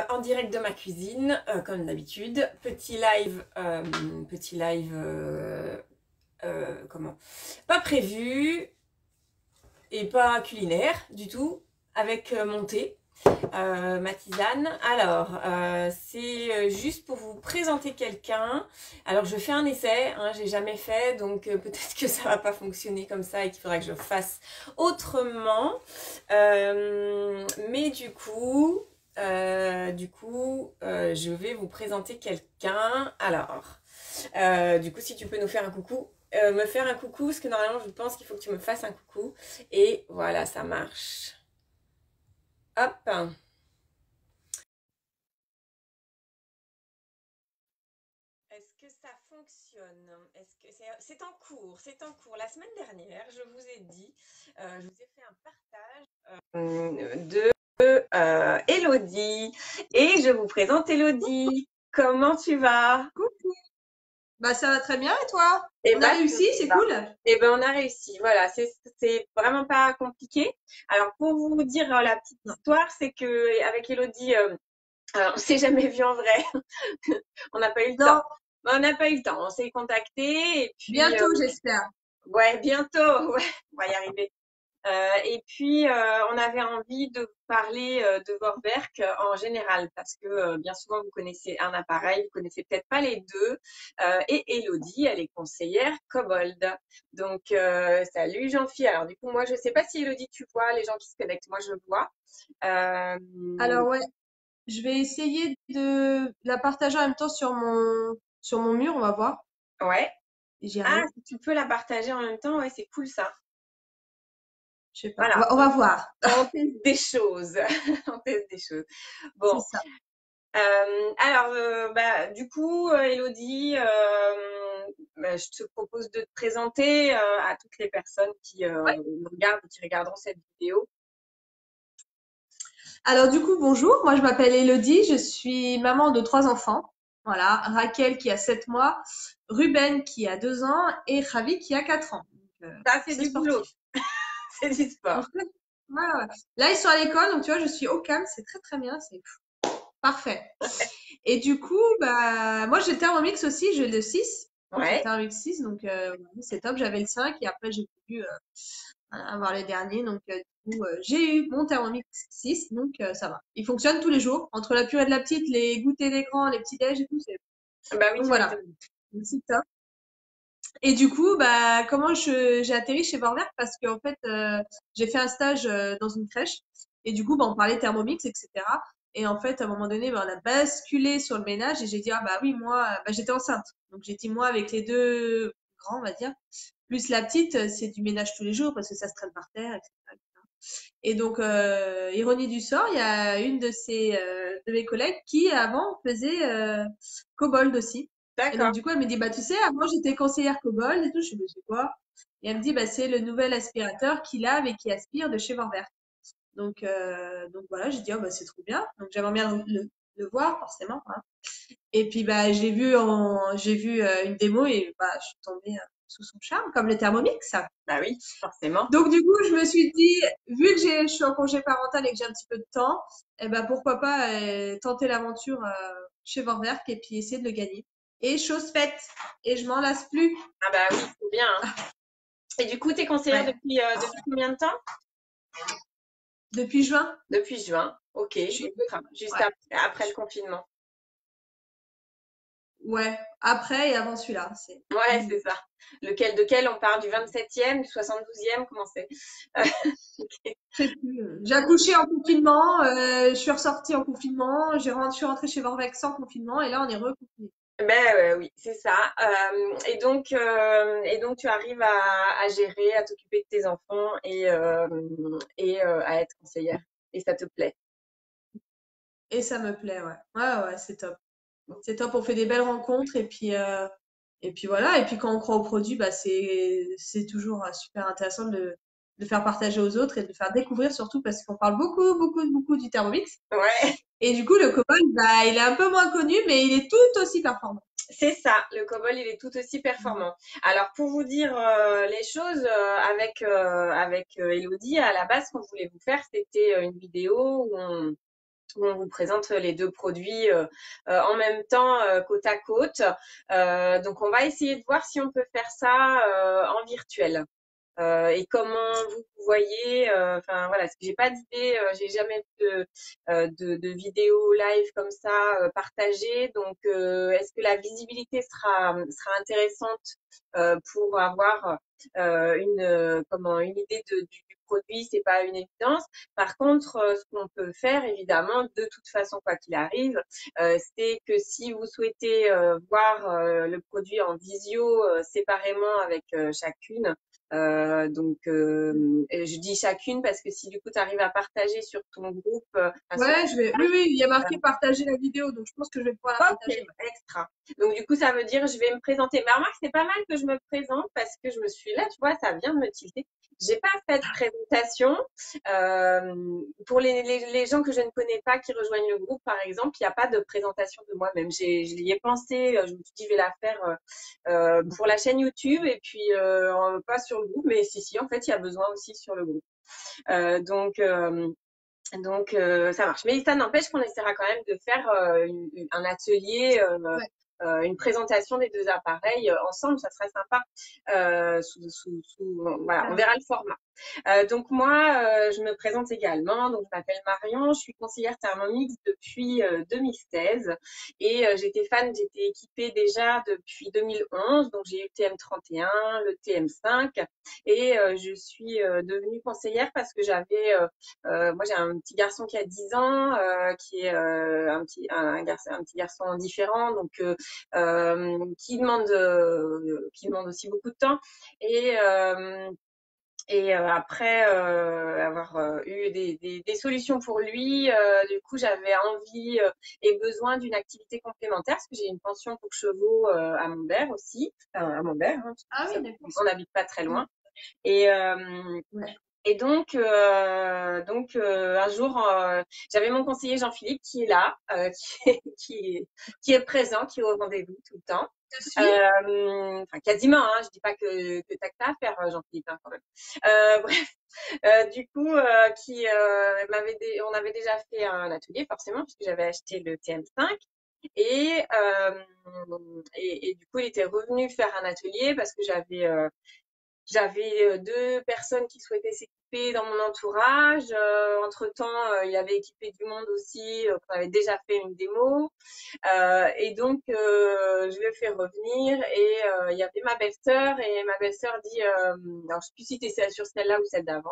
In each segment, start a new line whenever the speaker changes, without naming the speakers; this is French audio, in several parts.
En direct de ma cuisine, comme d'habitude. Petit live, comment? Pas prévu et pas culinaire du tout, avec mon thé, ma tisane. Alors, c'est juste pour vous présenter quelqu'un. Alors, je fais un essai, hein, j'ai jamais fait, donc peut-être que ça va pas fonctionner comme ça et qu'il faudra que je fasse autrement. Mais je vais vous présenter quelqu'un. Alors, du coup, si tu peux nous faire un coucou, me faire un coucou, parce que normalement, je pense qu'il faut que tu me fasses un coucou. Et voilà, ça marche. Hop. Est-ce que ça fonctionne? Est-ce que c'est en cours? C'est en cours. La semaine dernière, je vous ai dit, je vous ai fait un partage de Elodie. Et je vous présente Elodie. Comment tu vas?
Coucou. Bah ça va très bien et toi?
Eh
On a
ben,
réussi, c'est
bah,
cool.
on a réussi. Voilà, c'est vraiment pas compliqué. Alors, pour vous dire la petite
Non.
histoire, c'est que avec Elodie, on s'est jamais vu en vrai. On n'a pas eu le temps.
Non,
On n'a pas eu le temps. On s'est contacté et puis,
bientôt j'espère.
ouais, bientôt, ouais, on va y arriver. Et puis, on avait envie de parler de Vorwerk en général parce que bien souvent, vous connaissez un appareil, vous connaissez peut-être pas les deux. Et Elodie, elle est conseillère Kobold. Donc, salut Jean-Phi. Alors, du coup, moi, je sais pas si Elodie, tu vois les gens qui se connectent. Moi, je vois. Euh,
Alors ouais, je vais essayer de la partager en même temps sur mon mur, on va voir.
ouais.
J'y
Ah,
arrive.
si tu peux la partager en même temps, ouais, c'est cool ça.
Je sais pas.
Voilà,
On va voir.
on teste des choses. On teste des choses.
C'est
Bon,
ça.
du coup, Elodie, je te propose de te présenter à toutes les personnes qui
Ouais.
nous regardent ou qui regarderont cette vidéo.
Alors du coup, bonjour. Moi je m'appelle Elodie, je suis maman de 3 enfants. Voilà, Raquel qui a 7 mois, Ruben qui a 2 ans et Ravi qui a 4 ans. Donc,
Ça, c'est
c'est
du boulot,
sportif.
c'est du
Donc,
sport.
ouais, ouais. Là, ils sont à l'école, donc tu vois, je suis au calme, c'est très très bien, c'est parfait. Et du coup, bah, moi j'ai le Thermomix aussi, j'ai le 6. J'ai le
Ouais,
Thermomix 6, donc c'est top. J'avais le 5 et après j'ai pu avoir les derniers. Donc du coup, j'ai eu mon Thermomix 6, donc ça va. Il fonctionne tous les jours. Entre la purée de la petite, les goûters des grands, les petits déj et tout, c'est.
bah oui,
Donc
tu
voilà,
m'étonnes.
donc, c'est top. Et du coup, bah, comment j'ai atterri chez Vorwerk parce qu'en fait, j'ai fait un stage dans une crèche et du coup, bah, on parlait Thermomix, etc. Et en fait, à un moment donné, bah, on a basculé sur le ménage et j'ai dit, ah bah oui, moi, bah, j'étais enceinte. Donc j'ai dit, moi, avec les deux grands, on va dire, plus la petite, c'est du ménage tous les jours parce que ça se traîne par terre, etc. Et donc, ironie du sort, il y a une de mes collègues qui avant faisait Kobold aussi. Et donc
D'accord.
du coup, elle me dit, bah tu sais, avant j'étais conseillère Kobold et tout. Je me dis quoi? Et elle me dit, bah c'est le nouvel aspirateur qui lave et qui aspire de chez Vorwerk. Donc voilà, j'ai dit, oh bah c'est trop bien. Donc j'aimerais bien le voir forcément, hein. Et puis bah j'ai vu une démo et bah je suis tombée sous son charme, comme le Thermomix.
Bah oui, forcément.
Donc du coup, je me suis dit, vu que je suis en congé parental et que j'ai un petit peu de temps, eh ben pourquoi pas tenter l'aventure chez Vorwerk et puis essayer de le gagner. Et chose faite, et je m'en lasse plus.
Ah bah oui, c'est bien, hein. Et du coup, tu es conseillère
Ouais,
depuis combien de temps?
depuis juin,
Depuis juin. Ok,
je suis
juste
ouais,
après le
je-
confinement.
ouais, après et avant celui-là, c'est
Ouais,
l'une
c'est
des
ça. Lequel on parle du 27e, du 72e, comment c'est? Ok.
je sais plus. J'ai accouché en confinement, je suis ressortie en confinement, je suis rentrée chez Vorwerk sans confinement et là on est reconfiné.
Ben oui, c'est ça. Et donc tu arrives à gérer, à t'occuper de tes enfants et à être conseillère. Et ça te plaît.
Et ça me plaît, ouais. Ouais, ouais, c'est top. C'est top, on fait des belles rencontres et puis voilà. Et puis quand on croit au produit, bah c'est toujours super intéressant de le faire partager aux autres et de le faire découvrir surtout parce qu'on parle beaucoup du Thermomix.
Ouais,
Et du coup, le Cobalt, bah il est un peu moins connu, mais il est tout aussi performant.
c'est ça. Le COBOL, il est tout aussi performant. Alors pour vous dire les choses avec Elodie, à la base, ce qu'on voulait vous faire, c'était une vidéo où où on vous présente les deux produits en même temps, côte à côte. Donc, on va essayer de voir si on peut faire ça en virtuel. Et comment vous voyez, enfin voilà, parce que j'ai pas d'idée, j'ai jamais de vidéo live comme ça partagée. Donc, est-ce que la visibilité sera intéressante pour avoir une idée du produit? C'est pas une évidence. Par contre, ce qu'on peut faire, évidemment, de toute façon, quoi qu'il arrive, c'est que si vous souhaitez voir le produit en visio séparément avec chacune, je dis chacune parce que si du coup tu arrives à partager sur ton groupe,
Ouais, oui, oui, il y a marqué partager la vidéo, donc je pense que je vais pouvoir la
ok,
partager.
extra. Donc du coup ça veut dire je vais me présenter. Mais remarque, c'est pas mal que je me présente parce que je me suis là, tu vois, ça vient de me tilter. J'ai pas fait de présentation. Pour les gens que je ne connais pas qui rejoignent le groupe, par exemple, il n'y a pas de présentation de moi-même. Je l'y ai pensé, je me suis dit je vais la faire pour la chaîne YouTube et puis pas sur le groupe, mais si, en fait, il y a besoin aussi sur le groupe. Euh, donc, euh, donc, ça marche. Mais ça n'empêche qu'on essaiera quand même de faire un atelier,
Ouais.
une présentation des deux appareils ensemble. Ça serait sympa. Voilà, on verra le format. Donc moi, je me présente également. Donc je m'appelle Marion, je suis conseillère Thermomix depuis 2016 et j'étais fan, j'étais équipée déjà depuis 2011. Donc j'ai eu le TM31, le TM5 et je suis devenue conseillère parce que moi j'ai un petit garçon qui a 10 ans, qui est un petit garçon différent, donc qui demande aussi beaucoup de temps et après avoir eu des solutions pour lui, du coup, j'avais envie et besoin d'une activité complémentaire parce que j'ai une pension pour chevaux à Montbert aussi, enfin, à Montbert, hein,
Ah oui, d'accord.
on n'habite pas très
Mm.
loin. Et, euh,
Ouais.
et un jour, j'avais mon conseiller Jean-Philippe qui est là, qui est présent, qui est au rendez-vous tout le temps.
Ça suit?
Enfin, quasiment, hein, je dis pas que t'as que ça à faire, Jean-Philippe, hein, quand même. Bref, du coup, on avait déjà fait un atelier, forcément, puisque j'avais acheté le TM5. Et, euh, et du coup, il était revenu faire un atelier parce que j'avais deux personnes qui souhaitaient s'équiper dans mon entourage. Entre-temps, il avait équipé du monde aussi, qu'on avait déjà fait une démo. Et donc, je le fais revenir et il y avait ma belle-sœur et ma belle-sœur dit, alors je sais plus si c'était sur celle-là ou celle d'avant,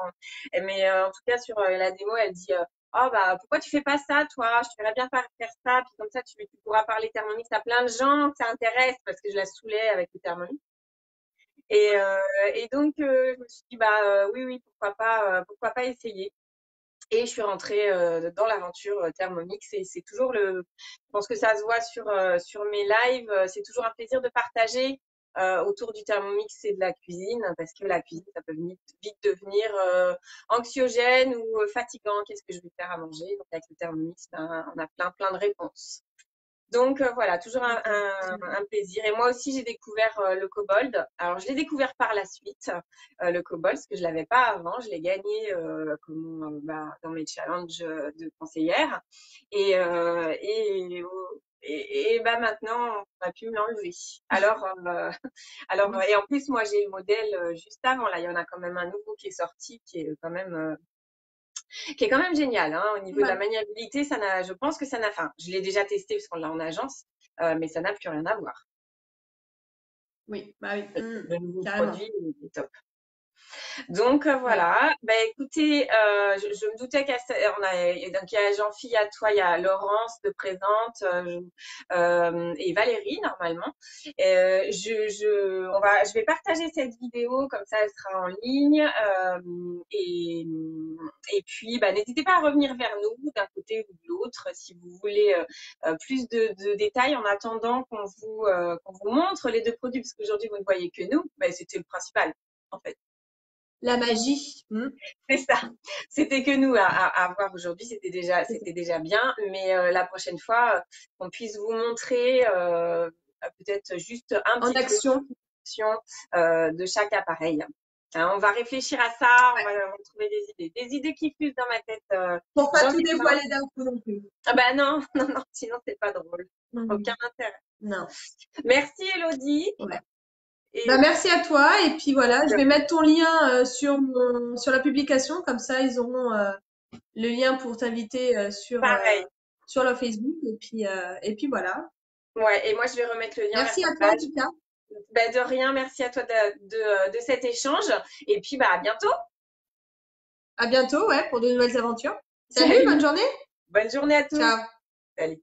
mais en tout cas sur la démo, elle dit oh bah pourquoi tu fais pas ça toi? Je te verrais bien faire ça, puis comme ça tu pourras parler Thermomix à plein de gens que ça intéresse parce que je la saoulais avec le Thermomix. Et donc je me suis dit bah oui oui pourquoi pas essayer. Et je suis rentrée dans l'aventure Thermomix et c'est toujours je pense que ça se voit sur mes lives, c'est toujours un plaisir de partager autour du Thermomix et de la cuisine parce que la cuisine, ça peut vite devenir anxiogène ou fatigant. Qu'est-ce que je vais faire à manger? Donc avec le Thermomix, ben, on a plein de réponses. Donc voilà, toujours
Ok.
un plaisir. Et moi aussi, j'ai découvert le kobold. Alors, je l'ai découvert par la suite, le kobold, parce que je l'avais pas avant. Je l'ai gagné dans mes challenges de conseillère. Et bah, maintenant, on a pu me l'enlever. Et en plus, moi, j'ai le modèle juste avant. Là, il y en a quand même un nouveau qui est sorti, qui est quand même génial, hein. Au niveau de la
Ouais.
maniabilité, je pense que ça n'a, enfin, je l'ai déjà testé parce qu'on l'a en agence, mais ça n'a plus rien à voir.
Oui, bah oui,
Le nouveau
carrément.
produit est top. Donc
Ouais.
voilà, bah écoutez, je me doutais donc il y a Jean-Phil, il y a toi, il y a Laurence de présente et Valérie normalement. Je vais partager cette vidéo comme ça, elle sera en ligne et puis bah, n'hésitez pas à revenir vers nous d'un côté ou de l'autre si vous voulez plus de détails en attendant qu'on vous montre les deux produits parce qu'aujourd'hui vous ne voyez que nous, bah, c'était le principal en fait.
La magie.
C'est ça. C'était que nous à voir aujourd'hui,
C'est ça.
c'était déjà bien, mais la prochaine fois, qu'on puisse vous montrer peut-être juste un
En
petit peu
action.
de chaque appareil. On va réfléchir à ça, on va trouver des idées qui fusent dans ma tête.
Pour pas
J'en
tout
ai plein.
dévoiler d'un coup non plus.
Ah bah non, non, non, sinon c'est pas drôle.
Mhm.
Aucun intérêt.
Non.
Merci Elodie.
Ouais. Bah,
Et
merci à toi. Et puis voilà, je vais mettre ton lien sur la publication. Comme ça, ils auront le lien pour t'inviter
pareil.
sur leur Facebook. Et puis voilà.
Ouais, et moi je vais remettre le lien vers
Merci
ta
à toi en
page.
tout cas.
Bah, de rien, merci à toi de cet échange. Et puis bah à bientôt.
À bientôt, ouais, pour de nouvelles aventures. Salut, bonne
Salut.
journée.
Bonne journée à tous.
Ciao.
Salut.